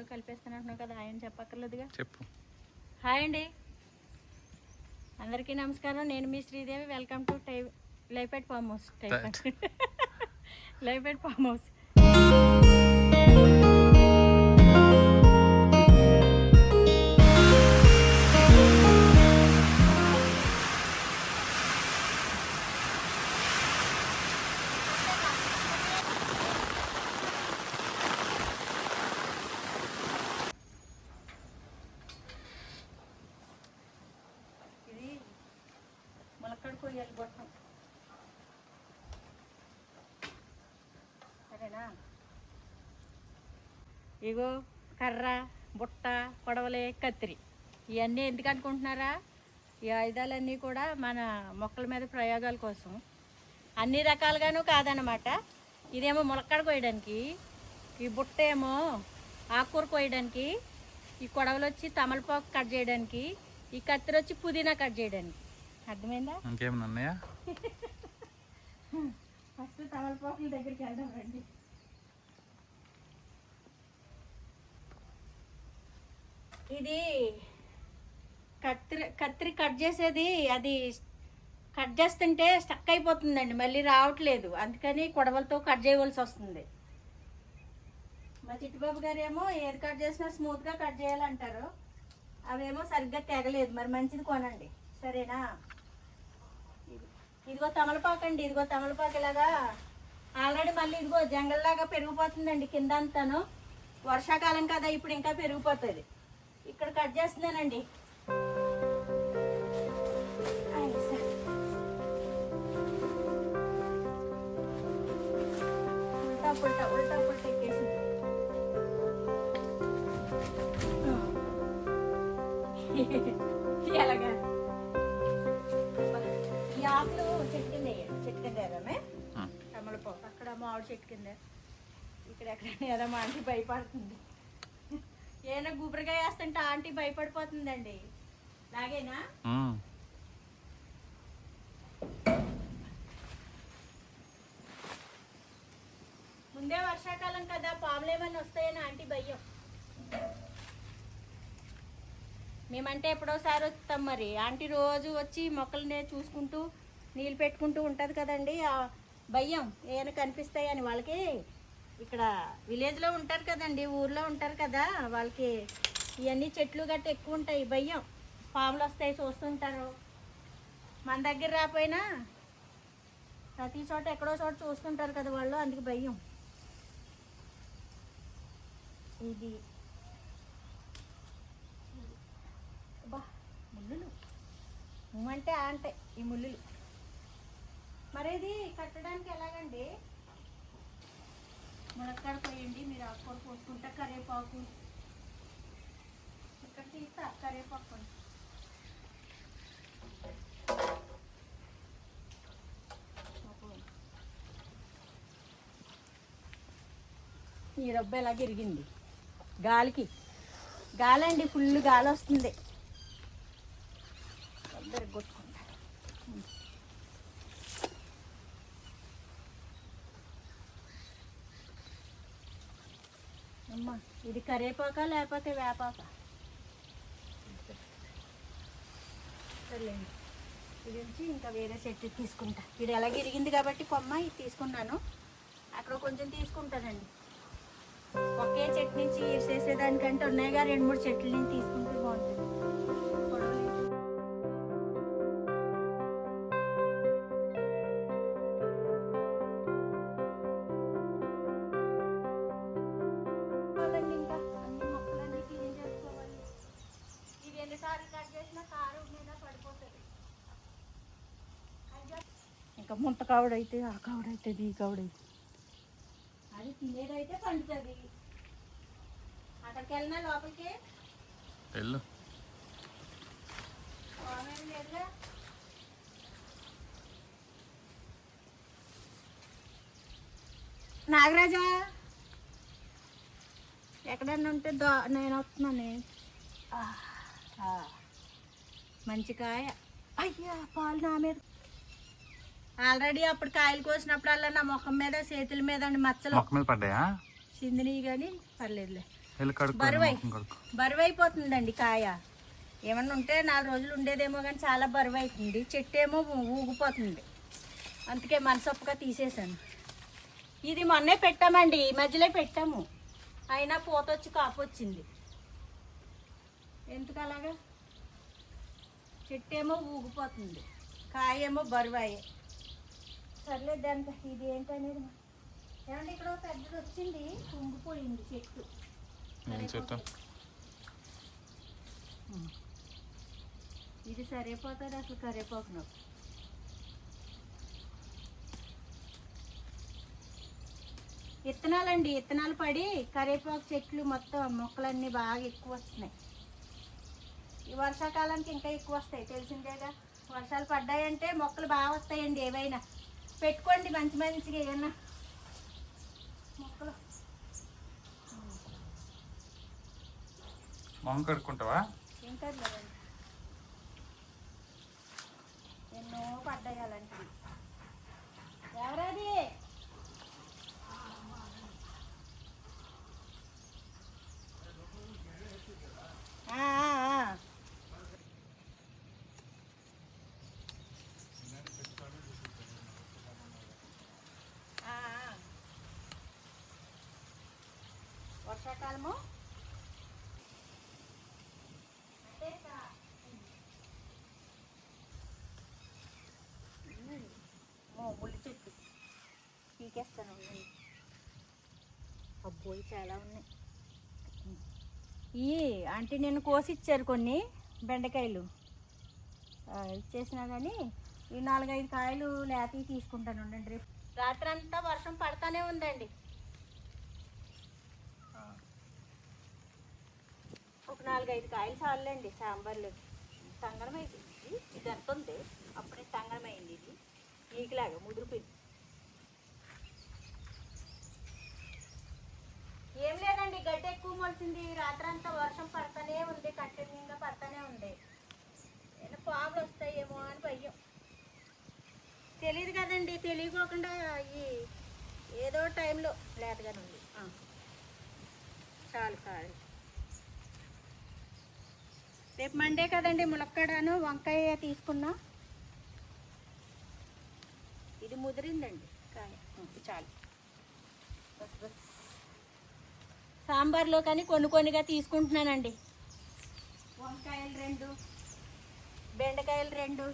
మధ్యలో కలిపేస్తాను అంటున్నావు కదా, హాయ్ అని చెప్పక్కర్లేదుగా. చెప్పు. హాయ్ అండి, అందరికీ నమస్కారం. నేను మీ Sridevi. Welcome to life at farm house. Life at farm house. ములక్కడ కొయ్యాలి గొట్టం, సరేనా? ఇగో కర్ర, బుట్ట, కొడవలే, కత్తిరి, ఇవన్నీ ఎందుకు అనుకుంటున్నారా? ఈ ఆయుధాలన్నీ కూడా మన మొక్కల మీద ప్రయోగాల కోసం. అన్ని రకాలుగాను కాదనమాట. ఇదేమో ములక్కడ కొయ్యడానికి, ఈ బుట్ట ఏమో ఆకుకూర కొయ్యడానికి, ఈ కొడవలు వచ్చి తమలపాకు కట్ చేయడానికి, ఈ కత్తిరి వచ్చి పుదీనా కట్ చేయడానికి. అర్థమైందా? ఇంకేమైనా ఉన్నాయా? ఫస్ట్ తమలపాకుల దగ్గరికి వెళ్దాం రండి. ఇది కత్తిరి కట్ చేసేది, అది కట్ చేస్తుంటే స్టక్ అయిపోతుందండి, మళ్ళీ రావట్లేదు. అందుకని కొడవలతో కట్ చేయవలసి వస్తుంది. మా చిట్టుబాబు గారు ఏమో ఏది కట్ చేసినా స్మూత్గా కట్ చేయాలంటారు. అవేమో సరిగ్గా తెగలేదు. మరి మంచిది కొనండి, సరేనా? ఇదిగో తమలపాకు అండి, ఇదిగో తమలపాకు. ఇలాగా ఆల్రెడీ మళ్ళీ ఇదిగో జంగల్లాగా పెరిగిపోతుందండి కింద అంతాను. వర్షాకాలం కదా, ఇప్పుడు ఇంకా పెరిగిపోతుంది. ఇక్కడ కట్ చేస్తున్నానండి. ఉల్టా పుల్టా ఉల్టా పుల్టా ఎక్కేసింది. ఎలాగా ఈ ఆకులు చెట్టు కింద వేయండి, చెట్టు కింద వేద్దామే. తమలపాకు అక్కడ మామిడి చెట్టు కింద, ఇక్కడ ఎక్కడ ఏదమ్మా ఆంటీ భయపడుతుంది. ఏమైనా గుబురుగా వేస్తుంటే ఆంటీ భయపడిపోతుందండి. లాగేనా? ముందే వర్షాకాలం కదా, పాములు ఏమైనా వస్తాయని ఆంటీ భయం. మేమంటే ఎప్పుడోసారి వస్తాం, మరి ఆంటీ రోజు వచ్చి మొక్కలనే చూసుకుంటూ నీళ్ళు పెట్టుకుంటూ ఉంటుంది కదండి. ఆ భయం ఏమైనా కనిపిస్తాయని. వాళ్ళకి ఇక్కడ విలేజ్లో ఉంటారు కదండి, ఊర్లో ఉంటారు కదా, వాళ్ళకి ఇవన్నీ చెట్లు గట్ట ఎక్కువ ఉంటాయి. భయం, పాములు వస్తాయి చూస్తుంటారు. మన దగ్గర రాపోయినా ప్రతి చోట ఎక్కడో చోట చూస్తుంటారు కదా వాళ్ళు, అందుకు భయం. ఇది బా ముళ్ళులు అంటే అంటే ఈ ముళ్ళులు. మరి ఇది కట్టడానికి ఎలాగండి? ములక్కాడ పోయండి, మీరు ఆకుకూర పోసుకుంటా. కరివేపాకు ఇక్కడ తీస్తా, కరివేపాకు ఈ రబ్బ ఎలాగ ఇరిగింది గాలికి. గాలండి, ఫుల్ గాలి వస్తుంది. కొట్టుకుంటా. అమ్మా, ఇది కరివేపాక లేకపోతే వేపాక? సర్లేండి, ఇది నుంచి ఇంకా వేరే చెట్టు తీసుకుంటా. ఇది ఎలాగ ఇరిగింది కాబట్టి కొమ్మ ఇది తీసుకున్నాను. అక్కడ కొంచెం తీసుకుంటానండి. ఒకే చెట్టు నుంచి చేసేదానికంటే ఉన్నాయిగా 2-3 చెట్ల నుంచి తీసుకుంటే బాగుంటుంది. ఇంకా అన్ని మొక్కలన్నీ క్లీన్ చేసుకోవాలి. ఇది ఎన్నిసార్లు కట్ చేసినా కారు మీద పడిపోతుంది. ఇంకా ముంత కావుడైతే, ఆ కావుడైతుంది, ఈ కావుడైతే. అది తినేదైతే పండుతుంది. అక్కడికి వెళ్ళినా లోపలికి వెళ్ళు. లేదుగా. నాగరాజా ఎక్కడన్నా ఉంటే నేను వస్తున్నాను. మంచి కాయ. అయ్యా, పాలు నా మీద. ఆల్రెడీ అప్పుడు కాయలు కోసినప్పుడల్లా నా ముఖం మీద చేతుల మీద మచ్చలు పడ్డాయా? చిందినవి కానీ పర్లేదులే. వెళ్ళి కడుక్కో బరువై ముఖం కడుక్కో. బరువు అయిపోతుందండి కాయ. ఏమన్నా ఉంటే 4 రోజులు ఉండేదేమో కానీ చాలా బరువు అవుతుంది. చెట్టు ఏమో ఊగిపోతుంది. అందుకే మనసొప్పుగా తీసేసాను. ఇది మొన్నే పెట్టామండి, ఈ మధ్యలో పెట్టాము, అయినా పూత వచ్చి కాపు వచ్చింది. ఎందుకు అలాగా? చెట్టు ఏమో ఊగిపోతుంది, కాయ ఏమో బరువాయే. సర్లేదు అంత. ఇది ఏంటనేది ఏమంటే ఇక్కడ ఒక పెద్దది వచ్చింది, కుంగిపోయింది చెట్టు. ఏం చెట్టు? ఇది సరిపోతుంది అసలు కరివేపాకు నాకు. విత్తనాలండి, విత్తనాలు పడి కరివేపాకు చెట్లు మొత్తం మొక్కలన్నీ బాగా ఎక్కువ వస్తున్నాయి. ఈ వర్షాకాలానికి ఇంకా ఎక్కువ వస్తాయి, తెలిసిందేగా. వర్షాలు పడ్డాయంటే మొక్కలు బాగా వస్తాయండి. ఏవైనా పెట్టుకోండి మంచి మంచిగా ఏమన్నా మొక్కలు. మొహం కడుక్కుంటావా? ఇంకా లేదండి, ఎన్నో పడ్డాయి అలాంటివి. ఎవరది? వర్షాకాలము అంటే ముళ్ళు చెట్టు పీకేస్తాను. అబ్బోయి చాలా ఉన్నాయి. ఈ అంటే నేను కోసి ఇచ్చారు కొన్ని బెండకాయలు, ఇచ్చేసినా కానీ ఈ 4-5 కాయలు లేతవి తీసుకుంటాను. ఉండండి, రాత్రి అంతా వర్షం పడతానే ఉందండి. ఒక 4-5 కాయలు చాలండి సాంబార్లో. టంగనం అయిపోయింది, ఇది ఎంత ఉంది అప్పుడే టంగనం అయింది. ఇది నీకులాగా ముదిరిపోయింది. ఏం లేదండి, గడ్డి ఎక్కువ మొలిసింది. రాత్రంతా వర్షం పడతానే ఉంది, కంటిన్యూగా పడతానే ఉంది. ఏమైనా పాములు వస్తాయేమో అని భయం. తెలియదు కదండి, తెలియకోకుండా ఈ ఏదో టైంలో లేతగానే ఉంది. చాలు కాదు. రేపు మండే కదండి, ములక్కాడను వంకాయ తీసుకున్నా. ఇది ముదిరిందండి కాయ, చాలు. బస్ బస్ సాంబార్లో కానీ కొన్నిగా తీసుకుంటున్నానండి. వంకాయలు 2, బెండకాయలు 2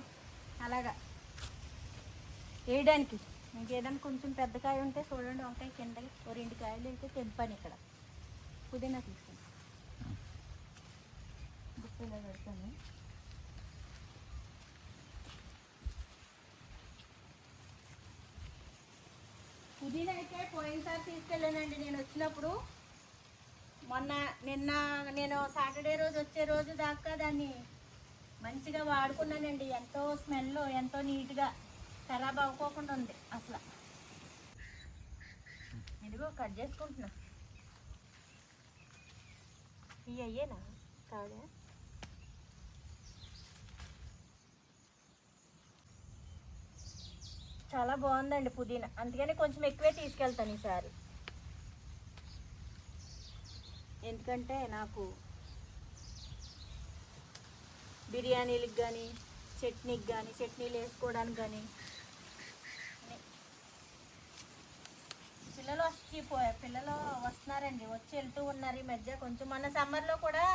అలాగా వేయడానికి. ఇంకేదైనా కొంచెం పెద్ద కాయ ఉంటే చూడండి, వంకాయ కింద ఓ 2 కాయలు అయితే తెంపాను. ఇక్కడ పుదీనా తీసుకుని గుప్పిలో పెడతాను. పుదీనా అయితే పోయినసారి తీసుకెళ్ళానండి నేను వచ్చినప్పుడు. నిన్న నేను సాటర్డే రోజు వచ్చే రోజు దాకా దాన్ని మంచిగా వాడుకున్నానండి. ఎంతో స్మెల్, ఎంతో నీట్గా, ఖరాబ్ అవ్వకోకుండా ఉంది అసలు. ఇదిగో కట్ చేసుకుంటున్నా. ఇవి అయ్యేనా కాదా? చాలా బాగుందండి పుదీనా, అందుకని కొంచెం ఎక్కువే తీసుకెళ్తాను ఈసారి. ఎందుకంటే నాకు బిర్యానీలకు కానీ చట్నీకి కానీ, చట్నీలు వేసుకోవడానికి కానీ. పిల్లలు వస్తున్నారండి, వచ్చి వెళ్తూ ఉన్నారు ఈ మధ్య. కొంచెం మొన్న సమ్మర్లో కూడా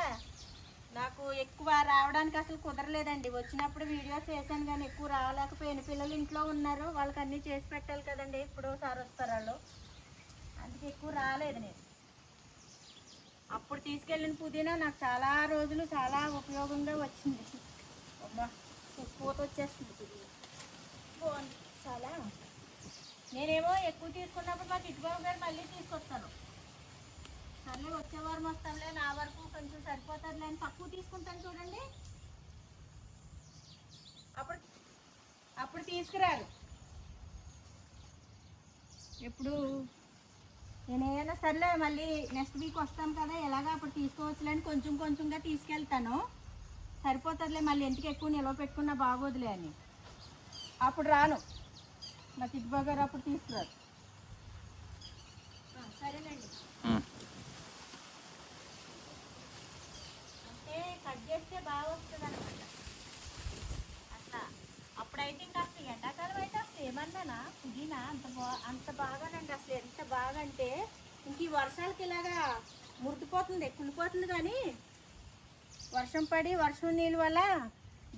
నాకు ఎక్కువ రావడానికి అసలు కుదరలేదండి. వచ్చినప్పుడు వీడియోస్ చేశాను కానీ ఎక్కువ రాలేకపోయాను. పిల్లలు ఇంట్లో ఉన్నారు, వాళ్ళకి అన్నీ చేసి పెట్టాలి కదండి. ఇప్పుడు సార్ వస్తారు వాళ్ళు, అందుకే ఎక్కువ రాలేదు నేను. అప్పుడు తీసుకెళ్ళిన పుదీనా నాకు చాలా రోజులు చాలా ఉపయోగంగా వచ్చింది. అబ్బా పూత వచ్చేస్తుంది పుదీనా, బాగుంది చాలా. నేనేమో ఎక్కువ తీసుకున్నప్పుడు మా చిట్టుబాబు గారు మళ్ళీ తీసుకొస్తాను. సర్లే వచ్చే వారం వస్తాంలే, నా వరకు కొంచెం సరిపోతుందిలే అని తక్కువ తీసుకుంటాను చూడండి. అప్పుడు తీసుకురారు. ఎప్పుడు నేనేమైనా సర్లే మళ్ళీ నెక్స్ట్ వీక్ వస్తాం కదా, ఎలాగో అప్పుడు తీసుకోవచ్చులే అని కొంచెం కొంచెంగా తీసుకెళ్తాను. సరిపోతుందిలే, మళ్ళీ ఎందుకు ఎక్కువ నిల్వ పెట్టుకున్నా బాగోదులే అని అప్పుడు రాను. మా చిట్టుబాబు గారు అప్పుడు తీసుకురారు. సరేనండి. వేస్తే బాగా వస్తుంది అనమాట. అట్లా అప్పుడైతే ఇంకా అసలు ఎండాకాలం అయితే అసలు ఏమన్నానా పుదీనా అంత బాగానండి. అసలు ఎంత బాగా అంటే ఇంక ఈ వర్షాలకి ఇలాగా మురికిపోతుంది, కుళ్ళిపోతుంది. కానీ వర్షం పడి వర్షం నీళ్ళ వల్ల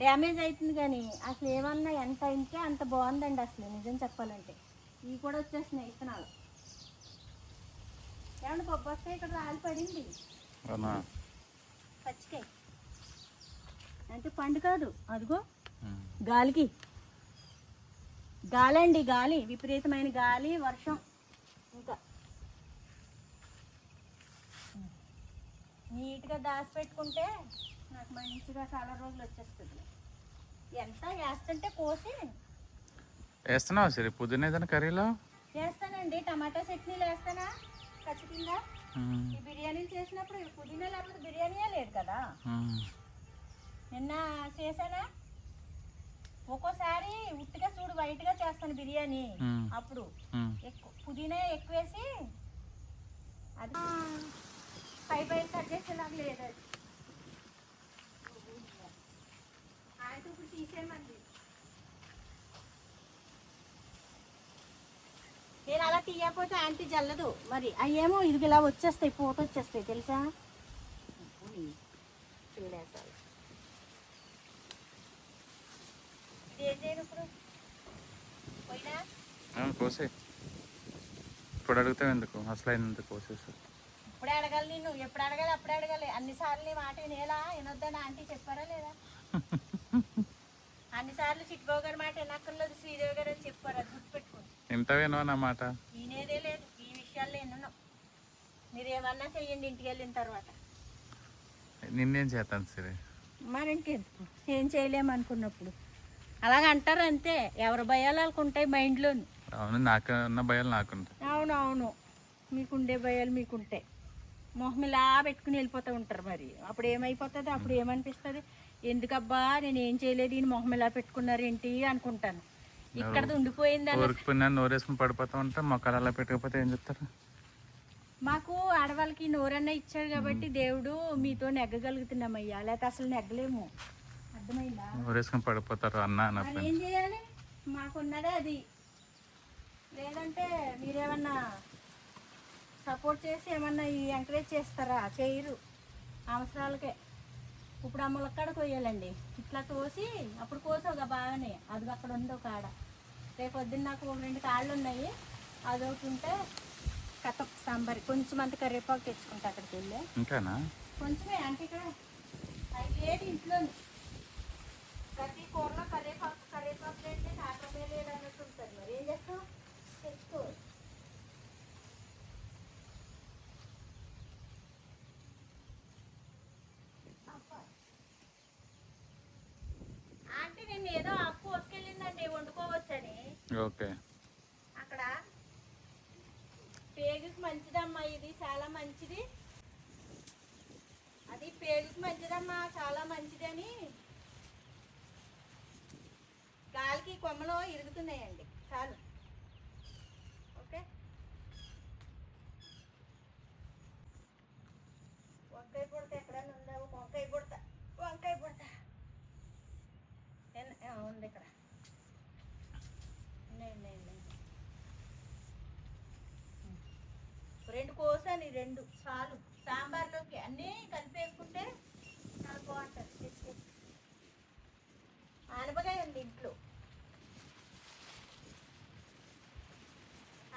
డ్యామేజ్ అవుతుంది. కానీ అసలు ఏమన్నా ఎంత ఇంటే అంత బాగుందండి. అసలు నిజం చెప్పాలంటే ఇవి కూడా వచ్చేస్తున్నాయి విత్తనాలు. ఏమన్నా బొబ్బొస్తాయి ఇక్కడ రాలి పడింది అవునా? పచ్చికాయ అంటే పండు కాదు, అదిగో గాలికి గాలండి, గాలి విపరీతమైన గాలి వర్షం. ఇంకా నీట్గా దాచిపెట్టుకుంటే నాకు మంచిగా చాలా రోజులు వచ్చేస్తుంది. ఎంత వేస్తుంటే కోసి వేస్తున్నావా సరే పుదీనా ఏదైనా కర్రీలో? చేస్తానండి. టమాటా చట్నీలు వేస్తానా ఖచ్చితంగా. ఈ బిర్యానీలు చేసినప్పుడు పుదీనా లేకపోతే బిర్యానీయే లేదు కదా. నిన్న చేశానా, ఒక్కోసారి ఉట్టిగా చూడు వైట్గా చేస్తాను బిర్యానీ. అప్పుడు పుదీనా ఎక్కువేసి అది పై కట్ చేసేలాగా లేదు. అది అయితే ఇప్పుడు తీసేయమంది. నేను అలా తీయకపోతే ఆంటీ జల్లదు. మరి అయ్యేమో ఇది ఇలా వచ్చేస్తాయి, పూట వచ్చేస్తాయి తెలుసా. పిల్లేసాలి ఏం చేయను ఇప్పుడు పోయినా కోసే. ఇప్పుడు అడుగుతావు ఎందుకు? అసలు అయినందుకు కోసేసి ఇప్పుడే అడగాలి. నిన్ను ఎప్పుడు అడగాలి అప్పుడే అడగాలి. అన్నిసార్లు నీ మాట వినేలా వినొద్దని ఆంటీ చెప్పారా లేదా? అన్నిసార్లు చిట్టుబాబు గారి మాట వినక్కర్లేదు, శ్రీదేవి గారు అని చెప్పారు. అది గుర్తుపెట్టుకోండి. ఎంత వినవా నా మాట? వినేదే లేదు ఈ విషయాల్లో. ఎన్నో మీరు ఏమన్నా చెయ్యండి ఇంటికి వెళ్ళిన తర్వాత. నిన్నేం చేస్తాను సరే. మరి ఇంకెందుకు ఏం చేయలేము అనుకున్నప్పుడు అలాగ అంటారు అంతే. ఎవరి భయాలు వాళ్ళకు ఉంటాయి మైండ్లోని. అవును, నాకు ఉన్న భయాలు నాకుంటాయి. అవునవును, మీకుండే భయాలు మీకుంటాయి. మొహం ఇలా పెట్టుకుని వెళ్ళిపోతూ ఉంటారు. మరి అప్పుడు ఏమైపోతుంది, అప్పుడు ఏమనిపిస్తుంది, ఎందుకబ్బా నేను ఏం చేయలేదు ఈయన మొహం ఇలా పెట్టుకున్నారు ఏంటి అనుకుంటాను. ఇక్కడ ఉండిపోయింది ఊరికిపోయినా నోరేసుకుని పడిపోతా ఉంటే మొక్కలు అలా పెట్టకపోతే ఏం చెప్తారు? మాకు ఆడవాళ్ళకి నోరన్నా ఇచ్చాడు కాబట్టి దేవుడు మీతో నెగ్గగలుగుతున్నామయ్యా, లేకపోతే అసలు నెగ్గలేము. అర్థమైందా? నోరేసుకుని పడిపోతారు అన్న మరి ఏం చేయాలి, మాకున్నదే అది. లేదంటే మీరేమన్నా సపోర్ట్ చేసి ఏమన్నా ఎంకరేజ్ చేస్తారా? చేయరు. అవసరాలకే. ఇప్పుడు ఆ ములక్కడ కొయ్యాలండి, ఇట్లా తోసి అప్పుడు కోసావుగా బాగానే. అది అక్కడ ఉంది ఒక ఆడ. రేపు పొద్దున్న నాకు 2 కాళ్ళు ఉన్నాయి, అదొకటి ఉంటే కథం సాంబార్. కొంచెం అంత కరివేపాకు తెచ్చుకుంటా అక్కడికి వెళ్ళి. ఇంకానా? కొంచెమే అంటే ఇక్కడ అది లేదు ఇంట్లో. ప్రతి కూరలో కరివేపాకు లేదంటే కాకరమే లేదు అన్నట్టు ఉంటుంది. మరి ఏం చేస్తావు, తెచ్చుకో. ఆంటీ నేను ఏదో ఆకు కోసుకెళ్ళిందండి వండుకోవచ్చని. ఓకే. అక్కడ పేగుకి మంచిదమ్మా, ఇది చాలా మంచిది. అది పేగుకి మంచిదమ్మా, చాలా మంచిది అని గాలికి కొమ్మలో ఇరుగుతున్నాయండి. చాలు. ఓకే. వంకాయ పుడత ఎక్కడన్నా ఉందా? వంకాయ పుడత ఉంది ఇక్కడ. ఉన్నాయి. 2 కోసాను, 2 చాలు. సాంబార్లోకి అన్నీ కలిపి వేసుకుంటే చాలా బాగుంటుంది. ఆనపకాయ ఉంది ఇంట్లో,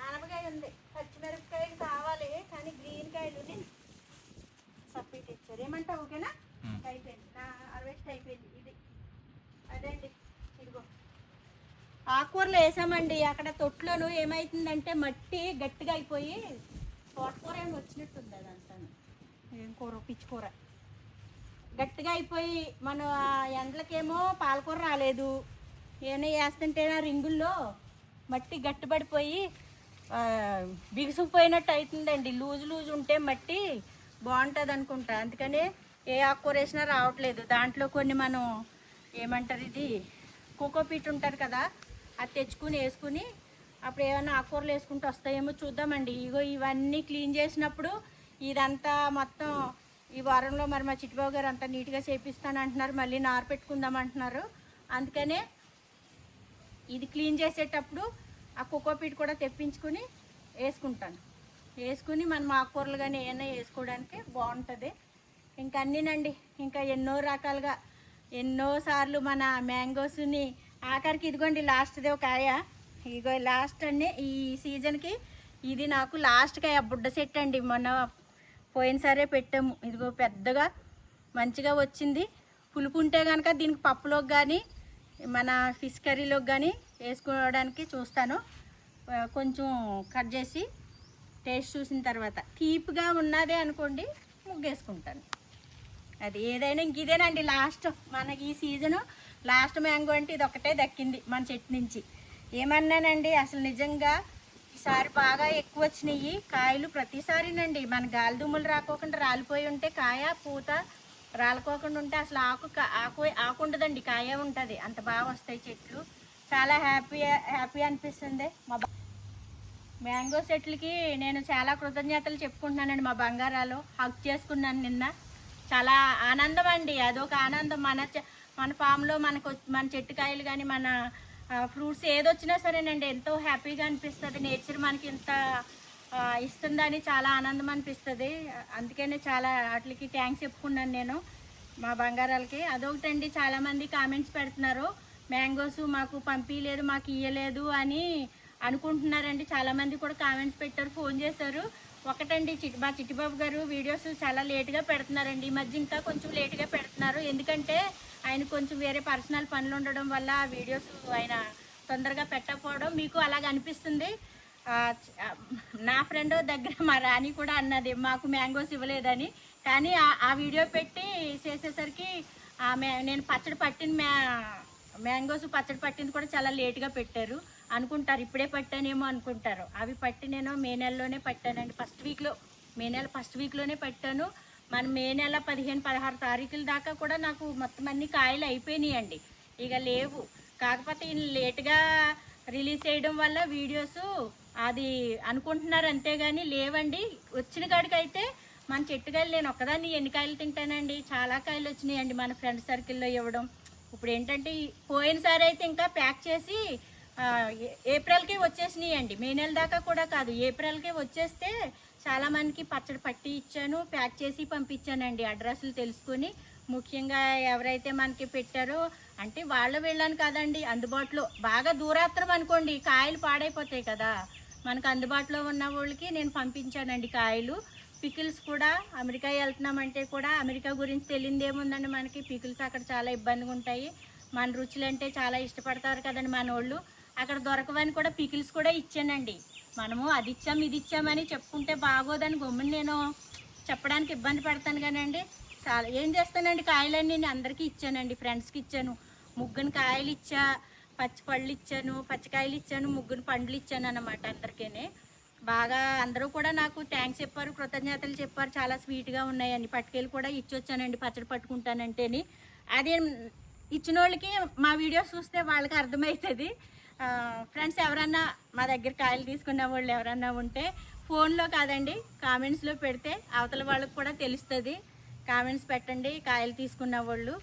ఆనపకాయ ఉంది. పచ్చిమిరపకాయలు కావాలి కానీ గ్రీన్ కాయలు సప్పి తెచ్చారు. ఏమంటావు? ఓకేనా? అయిపోయింది నా హార్వెస్ట్ అయిపోయింది. ఇది అదండి, ఇదిగో ఆకుకూరలు వేసామండి. అక్కడ తొట్లోను ఏమవుతుందంటే మట్టి గట్టిగా అయిపోయి తోటకూర ఏమి వచ్చినట్టుంది. అదంతా ఏం కూర, పిచ్చికూర గట్టిగా అయిపోయి మన ఎండలకేమో పాలకూర రాలేదు. ఏమైనా వేస్తుంటేనా రింగుల్లో మట్టి గట్టిపడిపోయి బిగుసుకుపోయినట్టు అవుతుందండి. లూజు ఉంటే మట్టి బాగుంటుంది అనుకుంటా. అందుకని ఏ ఆకుకూర వేసినా రావట్లేదు. దాంట్లో కొన్ని మనం ఏమంటారు, ఇది కోకోపీట్ ఉంటుంది కదా, అది తెచ్చుకుని వేసుకుని అప్పుడు ఏమైనా ఆకుకూరలు వేసుకుంటూ వస్తాయేమో చూద్దామండి. ఇగో ఇవన్నీ క్లీన్ చేసినప్పుడు ఇదంతా మొత్తం ఈ వారంలో మరి మా చిట్టుబాబు గారు అంతా నీట్గా చేపిస్తాను అంటున్నారు, మళ్ళీ నారు పెట్టుకుందాం అంటున్నారు. అందుకనే ఇది క్లీన్ చేసేటప్పుడు ఆ కోకోపీట్ కూడా తెప్పించుకుని వేసుకుని మనం ఆకుకూరలు కానీ ఏమైనా వేసుకోవడానికి బాగుంటుంది. ఇంకా అన్నీనండి, ఇంకా ఎన్నో రకాలుగా ఎన్నోసార్లు మన మ్యాంగోస్ని ఆఖరికి ఇదిగోండి లాస్ట్దే ఒక కాయ, ఇదిగో లాస్ట్ అండి ఈ సీజన్కి ఇది నాకు లాస్ట్ కాయ బుడ్డ సెట్ అండి. మొన్న పోయినసారే పెట్టాము, ఇదిగో పెద్దగా మంచిగా వచ్చింది. పులుపు ఉంటే కనుక దీనికి పప్పులోకి కానీ మన ఫిష్ కర్రీలోకి కానీ వేసుకోవడానికి చూస్తాను. కొంచెం కట్ చేసి టేస్ట్ చూసిన తర్వాత తీపిగా ఉన్నదే అనుకోండి ముగ్గేసుకుంటాను. అది ఏదైనా ఇంక ఇదేనండి లాస్ట్ మనకి ఈ సీజను లాస్ట్ మ్యాంగో అంటే ఇది ఒకటే దక్కింది మన చెట్టు నుంచి. ఏమన్నానండి అసలు నిజంగా ఈసారి బాగా ఎక్కువ వచ్చినాయి కాయలు. ప్రతిసారినండి మన గాలిదుమ్ములు రాకోకుండా రాలిపోయి ఉంటే కాయ పూత రాలుకోకుండా ఉంటే అసలు ఆకు ఉండదండి, కాయ ఉంటుంది. అంత బాగా వస్తాయి చెట్లు. చాలా హ్యాపీ అనిపిస్తుంది. మా మ్యాంగో చెట్లకి నేను చాలా కృతజ్ఞతలు చెప్పుకుంటున్నానండి. మా బంగారాలు హక్ చేసుకున్నాను నిన్న. చాలా ఆనందం అండి, అదొక ఆనందం. మన ఫామ్లో మన చెట్టు కాయలు కానీ మన ఫ్రూట్స్ ఏదొచ్చినా సరేనండి ఎంతో హ్యాపీగా అనిపిస్తుంది. నేచర్ మనకి ఇంత ఇస్తుందని చాలా ఆనందం అనిపిస్తుంది. అందుకనే చాలా వాటికి థ్యాంక్స్ చెప్పుకున్నాను నేను మా బంగారాలకి. అదొకటండి, చాలామంది కామెంట్స్ పెడుతున్నారు మ్యాంగోస్ మాకు పంపించలేదు మాకు ఇయ్యలేదు అని అనుకుంటున్నారండి. చాలామంది కూడా కామెంట్స్ పెట్టారు, ఫోన్ చేశారు. ఒకటండి మా చిట్టిబాబు గారు వీడియోస్ చాలా లేట్గా పెడుతున్నారండి. ఈ మధ్య ఇంకా కొంచెం లేట్గా పెడుతున్నారు, ఎందుకంటే ఆయన కొంచెం వేరే పర్సనల్ పనులు ఉండడం వల్ల ఆ వీడియోస్ ఆయన తొందరగా పెట్టకపోవడం మీకు అలాగ అనిపిస్తుంది. నా ఫ్రెండ్ దగ్గర మా రాణి కూడా అన్నది మాకు మ్యాంగోస్ ఇవ్వలేదని. కానీ ఆ వీడియో పెట్టి చేసేసరికి నేను మ్యాంగోస్ పచ్చడి పట్టింది కూడా చాలా లేట్గా పెట్టారు అనుకుంటారు. ఇప్పుడే పట్టానేమో అనుకుంటారు. అవి పట్టి నేను మే నెలలోనే పట్టానండి, మే నెల ఫస్ట్ వీక్లోనే పట్టాను. మన మే నెల 15-16 తారీఖుల దాకా కూడా నాకు మొత్తం అన్ని కాయలు అయిపోయినాయండి, ఇక లేవు. కాకపోతే ఈయన లేట్గా రిలీజ్ చేయడం వల్ల వీడియోస్ అది అనుకుంటున్నారు అంతేగాని లేవండి. వచ్చిన కాడికైతే మన చెట్టుకాయలు నేను ఒక్కదాన్ని ఎన్ని కాయలు తింటానండి, చాలా కాయలు వచ్చినాయండి మన ఫ్రెండ్ సర్కిల్లో ఇవ్వడం. ఇప్పుడు ఏంటంటే పోయినసారి అయితే ఇంకా ప్యాక్ చేసి ఏప్రిల్కే వచ్చేసినాయండి, మే నెల దాకా కూడా కాదు, ఏప్రిల్కే వచ్చేస్తే చాలామందికి పచ్చడి పట్టి ఇచ్చాను, ప్యాక్ చేసి పంపించానండి అడ్రస్లు తెలుసుకొని. ముఖ్యంగా ఎవరైతే మనకి పెట్టారో అంటే వీళ్ళని కాదండి, అందుబాటులో బాగా దూరాత్రం అనుకోండి కాయలు పాడైపోతాయి కదా, మనకు అందుబాటులో ఉన్న వాళ్ళకి నేను పంపించానండి కాయలు. పికిల్స్ కూడా అమెరికా వెళ్తున్నామంటే కూడా అమెరికా గురించి తెలియదు ఏముందండి మనకి, పికిల్స్ అక్కడ చాలా ఇబ్బందిగా ఉంటాయి. మన రుచులు అంటే చాలా ఇష్టపడతారు కదండి మన వాళ్ళు, అక్కడ దొరకవని కూడా పికిల్స్ కూడా ఇచ్చానండి. మనము అది ఇచ్చాం ఇది ఇచ్చామని చెప్పుకుంటే బాగోదని గమ్ముని నేను చెప్పడానికి ఇబ్బంది పడతాను కానండి. చాలా ఏం చేస్తానండి, కాయలన్నీ నేను అందరికీ ఇచ్చానండి, ఫ్రెండ్స్కి ఇచ్చాను, ముగ్గుని కాయలు ఇచ్చా, పచ్చి పళ్ళు ఇచ్చాను, పచ్చికాయలు ఇచ్చాను, ముగ్గుని పండ్లు ఇచ్చాను అన్నమాట అందరికీ. బాగా అందరూ కూడా నాకు థ్యాంక్స్ చెప్పారు, కృతజ్ఞతలు చెప్పారు, చాలా స్వీట్గా ఉన్నాయని. పట్టుకెళ్ళి కూడా ఇచ్చొచ్చానండి పచ్చడి పట్టుకుంటానంటేని. అది ఇచ్చిన వాళ్ళకి మా వీడియోస్ చూస్తే వాళ్ళకి అర్థమవుతుంది. ఫ్రెండ్స్ ఎవరన్నా మా దగ్గర కాయలు తీసుకున్న వాళ్ళు ఎవరన్నా ఉంటే ఫోన్లో కాదండి కామెంట్స్లో పెడితే అవతల వాళ్ళకి కూడా తెలుస్తుంది. కామెంట్స్ పెట్టండి, కాయలు తీసుకున్న వాళ్ళు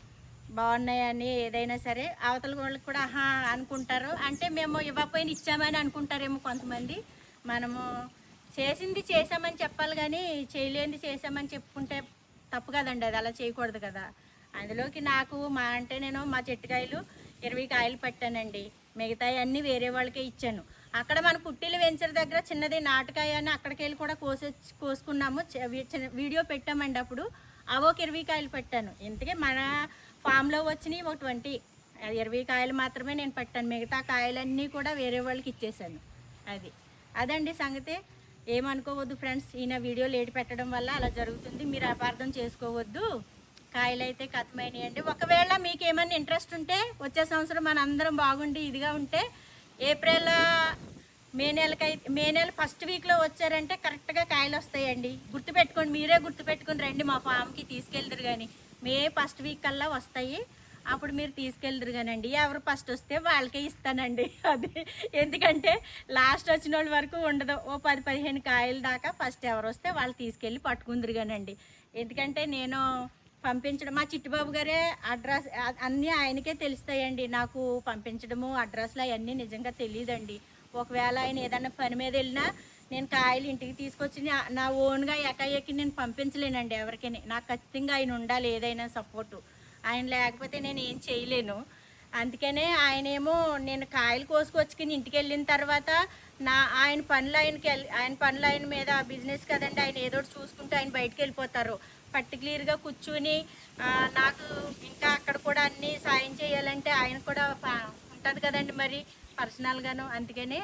బాగున్నాయని ఏదైనా సరే అవతల వాళ్ళకి కూడా ఆహా అనుకుంటారు. అంటే మేము ఇవ్వకపోయినా ఇచ్చామని అనుకుంటారేమో కొంతమంది. మనము చేసింది చేసామని చెప్పాలి కానీ చేయలేనిది చేసామని చెప్పుకుంటే తప్పు కదండి, అది అలా చేయకూడదు కదా. అందులోకి నాకు నేను మా చెట్టుకాయలు 20 కాయలు పట్టానండి, మిగతాయి అన్నీ వేరే వాళ్ళకే ఇచ్చాను. అక్కడ మన పుట్టిల వెంచర్ దగ్గర చిన్నది నాటకాయ అని అక్కడికి వెళ్ళి కూడా కోసుకున్నాము, వీడియో పెట్టామండి. అప్పుడు అవొక 20 కాయలు పెట్టాను. ఇంతకీ మన ఫామ్లో వచ్చినాయి ఒక 20 కాయలు మాత్రమే నేను పట్టాను, మిగతా కాయలన్నీ కూడా వేరే వాళ్ళకి ఇచ్చేసాను. అదండి సంగతి. ఏమనుకోవద్దు ఫ్రెండ్స్, ఈయన వీడియో లేట్ పెట్టడం వల్ల అలా జరుగుతుంది, మీరు అపార్థం చేసుకోవద్దు. కాయలు అయితే కథమైనాయండి. ఒకవేళ మీకు ఏమైనా ఇంట్రెస్ట్ ఉంటే వచ్చే సంవత్సరం మన అందరం బాగుండి ఇదిగా ఉంటే మే నెల ఫస్ట్ వీక్లో వచ్చారంటే కరెక్ట్గా కాయలు వస్తాయండి. గుర్తుపెట్టుకోండి, మీరే గుర్తుపెట్టుకుని రండి, మా ఫామ్కి తీసుకెళ్దురు కానీ మే ఫస్ట్ వీక్ కల్లా వస్తాయి. అప్పుడు మీరు తీసుకెళ్దురు కానండి, ఎవరు ఫస్ట్ వస్తే వాళ్ళకే ఇస్తానండి. అది ఎందుకంటే లాస్ట్ వచ్చిన వాళ్ళ వరకు ఉండదు, ఓ 10-15 కాయల దాకా ఫస్ట్ ఎవరు వస్తే వాళ్ళు తీసుకెళ్ళి పట్టుకుందరు కానండి. ఎందుకంటే నేను పంపించడం మా చిట్టుబాబు గారే అడ్రస్ అన్నీ ఆయనకే తెలుస్తాయండి. నాకు పంపించడము అడ్రస్లు అవన్నీ నిజంగా తెలియదండి. ఒకవేళ ఆయన ఏదన్నా పని మీద వెళ్ళినా నేను కాయలు ఇంటికి తీసుకొచ్చి నా ఓన్గా ఎకాయకి నేను పంపించలేనండి ఎవరికి. నాకు ఖచ్చితంగా ఆయన ఉండాలి, ఏదైనా సపోర్టు. ఆయన లేకపోతే నేను ఏం చేయలేను. అందుకనే ఆయనేమో నేను కాయలు కోసుకొచ్చుకుని ఇంటికి వెళ్ళిన తర్వాత ఆయన పనులు ఆయన మీద బిజినెస్ కదండి, ఆయన ఏదో చూసుకుంటూ ఆయన బయటకు వెళ్ళిపోతారు. పర్టికులర్గా కూర్చుని నాకు ఇంకా అక్కడ కూడా అన్నీ సాయం చేయాలంటే ఆయన కూడా ఉంటుంది కదండి మరి పర్సనల్గాను. అందుకనే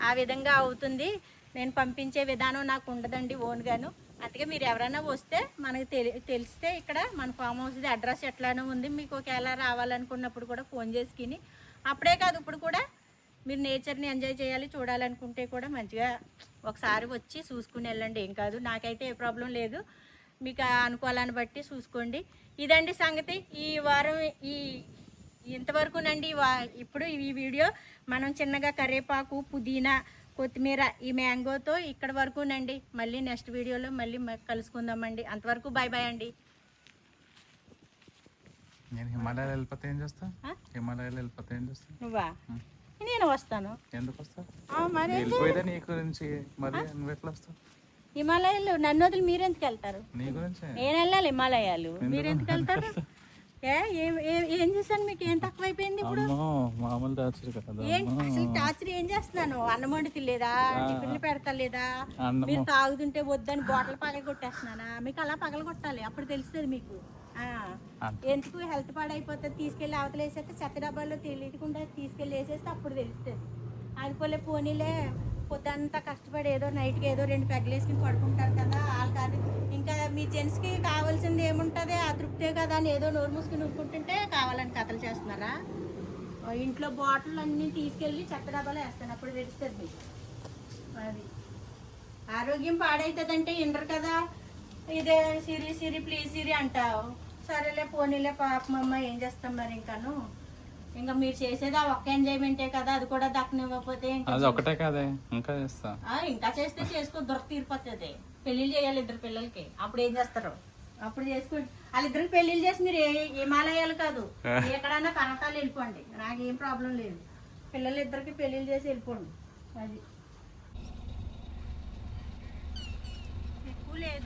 ఆ విధంగా అవుతుంది. నేను పంపించే విధానం నాకు ఉండదండి ఓన్గాను. అందుకే మీరు ఎవరైనా వస్తే మనకు తెలిస్తే ఇక్కడ మన ఫామ్ హౌస్ది అడ్రస్ ఎట్లానో ఉంది. మీకు ఒకవేళ రావాలనుకున్నప్పుడు కూడా ఫోన్ చేసుకుని, అప్పుడే కాదు ఇప్పుడు కూడా మీరు నేచర్ని ఎంజాయ్ చేయాలి చూడాలనుకుంటే కూడా మంచిగా ఒకసారి వచ్చి చూసుకుని వెళ్ళండి. ఏం కాదు, నాకైతే ఏ ప్రాబ్లం లేదు. మీకు అనుకూలాన్ని బట్టి చూసుకోండి. ఇదండి సంగతి. ఈ వారం ఇంతవరకునండి. ఇప్పుడు ఈ వీడియో మనం చిన్నగా కరివేపాకు, పుదీనా, కొత్తిమీర, ఈ మ్యాంగోతో ఇక్కడ వరకునండి. మళ్ళీ నెక్స్ట్ వీడియోలో మళ్ళీ కలుసుకుందామండి. అంతవరకు బాయ్ బాయ్ అండి. నేను హిమాలయాలు వెళ్ళిపోతే ఏం చేస్తా? హిమాలయాలు వెళ్ళిపోతే ఏం చేస్తా? నువ్వా? నేను వస్తాను. ఎందుకు వస్తా? మరి వెళ్ళిపోయేదా నీ గురించి? మరి నువ్వు ఎట్లా వస్తావు? హిమాలయాలు నన్ను వదిలి మీరెందుకు వెళ్తారు? నీ గురించి నేను వెళ్ళాలి హిమాలయాలు, మీరెందుకు వెళ్తారు? ఏం చేశాను? మీకు ఏం తక్కువైపోయింది ఇప్పుడు? మామూలు టార్చర్ కదా. అసలు టార్చర్ ఏం చేస్తున్నాను? అన్నం వండుతలేదా? టిఫిన్లు పెడతలేదా? మీరు తాగుతుంటే వద్దని బాటిల్ పగల కొట్టేస్తున్నానా? మీకు అలా పగల కొట్టాలి, అప్పుడు తెలుస్తుంది మీకు. ఎందుకు హెల్త్ పాడైపోతుంది. తీసుకెళ్ళి అవతలేసేస్తే చెత్త డబ్బాల్లో తెలియకుండా తీసుకెళ్ళి వేసేస్తే అప్పుడు తెలుస్తుంది. అది పోనీలే పొద్దంతా కష్టపడి ఏదో నైట్కి ఏదో 2 పెగ్గలు వేసుకుని పడుకుంటారు కదా వాళ్ళు. కానీ ఇంకా మీ జెంట్స్కి కావాల్సింది ఏముంటుంది? ఆ తృప్తే కదా అని ఏదో నోరు మూసుకుని ఊరుకుంటుంటే కావాలని కథలు చేస్తున్నారా? ఇంట్లో బాటిల్ అన్నీ తీసుకెళ్ళి చెత్త డబ్బాలో వేస్తాను, అప్పుడు తెలుస్తుంది మీకు. అది ఆరోగ్యం పాడవుతుందంటే ఇండరు కదా. ఇదే సిరి ప్లీజ్ సిరి అంటావు. సరేలే పోనీలే పాపమమ్మ, ఏం చేస్తాం మరి. ఇంకా మీరు చేసేది ఆ ఒక్క ఎంజాయ్మెంటే కదా, అది కూడా దక్కనివ్వకపోతే ఒకటే కదే ఇంకా చేస్తా. ఇంకా చేస్తే చేసుకో, దొరక తీరిపోతుంది. పెళ్లిళ్ళు చేయాలి 2 పిల్లలకి, అప్పుడు ఏం చేస్తారు? అప్పుడు చేసుకోండి. వాళ్ళిద్దరికి పెళ్లిళ్ళు చేసి మీరు హిమాలయాలు కాదు ఎక్కడన్నా పర్వతాలు వెళ్ళిపోండి, నాకేం ప్రాబ్లం లేదు. పిల్లలిద్దరికి పెళ్లిళ్ళు చేసి వెళ్ళిపోండి. అది ఎక్కువ లేదు.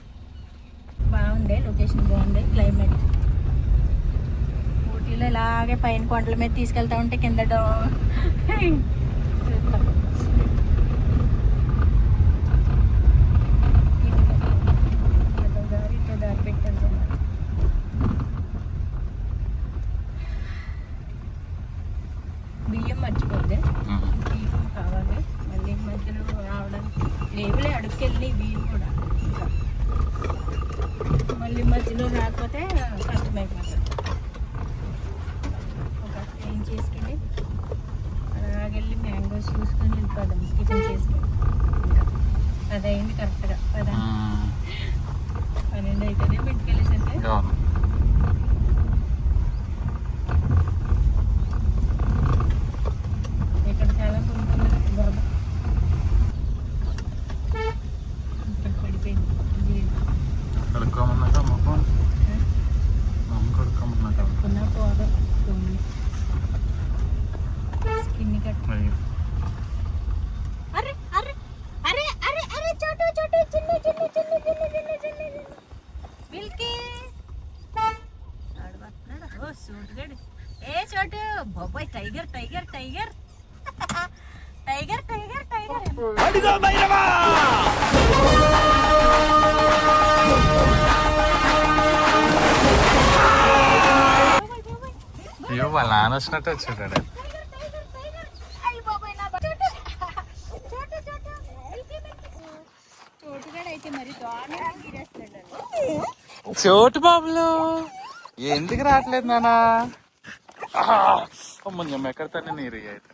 బాగుంది లొకేషన్, బాగుంది క్లైమేట్. ఊటీలో ఇలాగే పైన కొండల మీద తీసుకెళ్తా ఉంటే కింద దారి పెట్టారు. బియ్యం మర్చిపోద్ది, బియ్యం కావాలి మళ్ళీ మధ్యలో రావడానికి. లేవులే అడుగుకెళ్ళి బియ్యం కూడా, మళ్ళీ మధ్యలో రాకపోతే కష్టమైపోతుంది. ఏం చేసుకెళ్ళి అలాగెళ్ళి మ్యాంగోస్ చూసుకొని వెళ్ళిపోదాం, టిఫిన్ చేసుకెళ్ళి. అది అయింది కరెక్ట్గా 12 అవుతుంది ఇంటికి వెళ్ళేసరికి. ఇక్కడ చాలా ముందున్నది బురద, ఇక్కడ పడిపోయింది. కడుక్కున్నా పోదాం స్కిన్ కట్. అరే అరే అరే అరే అరే చోటు చోటు చిన్ని చిన్ని చిన్ని చిన్ని చిన్ని చిన్ని మిల్కీ ఆడబడుతున్నాడు. ఓ సూటుగాడు. ఏ చోటు బాబాయ్, tiger tiger tiger tiger tiger tiger. అయ్యో వాళ్ళ నాన్న వచ్చినట్టు వచ్చాడు. చోటు బాబులు ఎందుకు రావట్లేదు నానా? అమ్మ ఎక్కడ తనే నీరు అయితే